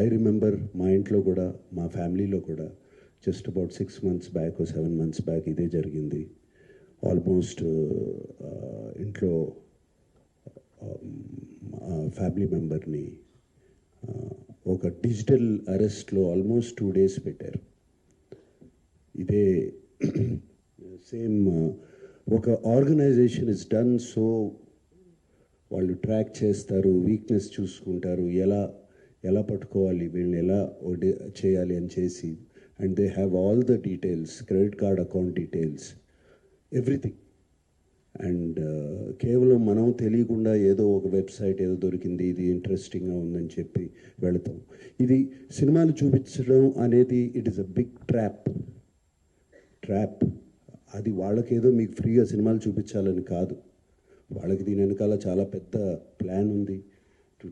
I remember మా ఇంట్లో కూడా మా ఫ్యామిలీలో కూడా just about 6 months back 7 months back ఇదే జరిగింది. ఆల్మోస్ట్ ఇంట్లో ఫ్యామిలీ మెంబర్ని ఒక డిజిటల్ అరెస్ట్లో ఆల్మోస్ట్ 2 days పెట్టారు. ఇదే సేమ్ ఒక ఆర్గనైజేషన్ ఇస్ డన్ సో వాళ్ళు ట్రాక్ చేస్తారు, వీక్నెస్ చూసుకుంటారు, ఎలా పట్టుకోవాలి, వీళ్ళని ఎలా చేయాలి అని చేసి, and they have all the details, credit card account details, everything. And కేవలం మనం తెలియకుండా ఏదో ఒక వెబ్సైట్ ఏదో దొరికింది, ఇది ఇంట్రెస్టింగ్గా ఉందని చెప్పి వెళతాం. ఇది సినిమాలు చూపించడం అనేది it is a big trap. అది వాళ్ళకేదో మీకు ఫ్రీగా సినిమాలు చూపించాలని కాదు, వాళ్ళకి దీని వెనకాల చాలా పెద్ద ప్లాన్ ఉంది. To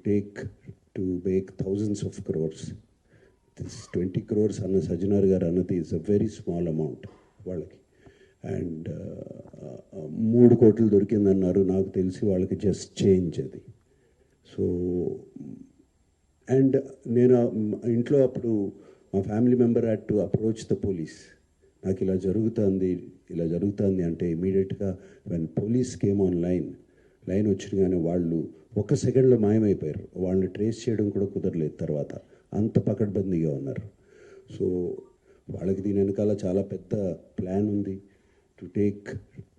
make thousands of crores. This 20 crores అన్న సజ్జనార్ గారు అన్నది is a very small amount వాళ్ళకి. అండ్ 3 కోట్లు దొరికిందన్నారు, నాకు తెలిసి వాళ్ళకి జస్ట్ చేంజ్ అది. సో అండ్ నేను ఇంట్లో అప్పుడు మా family member had to approach the police. నాకు ఇలా జరుగుతుంది అంటే ఇమీడియట్గా when police came on line వచ్చినగానే వాళ్ళు 1 సెకండ్లో మాయమైపోయారు. వాళ్ళని ట్రేస్ చేయడం కూడా కుదరలేదు తర్వాత, అంత పకడ్బందీగా ఉన్నారు. సో వాళ్ళకి దీని వెనకాల చాలా పెద్ద ప్లాన్ ఉంది.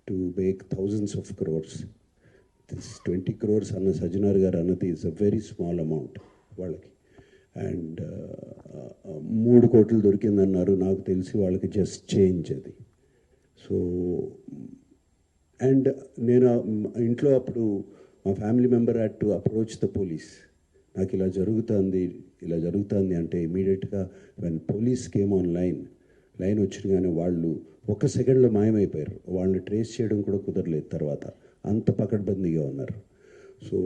To make thousands of crores. This 20 crores అన్న సజ్జనార్ గారు అన్నది is a very small amount వాళ్ళకి. అండ్ 3 కోట్లు దొరికిందన్నారు, నాకు తెలిసి వాళ్ళకి జస్ట్ చేంజ్ అది. సో అండ్ నేను ఇంట్లో అప్పుడు మా family member had to approach the police. నాకు ఇలా జరుగుతుంది అంటే ఇమీడియట్గా when police came on line వచ్చినగానే వాళ్ళు 1 సెకండ్లో మాయమైపోయారు. వాళ్ళని ట్రేస్ చేయడం కూడా కుదరలేదు తర్వాత, అంత పకడ్బందీగా ఉన్నారు. సో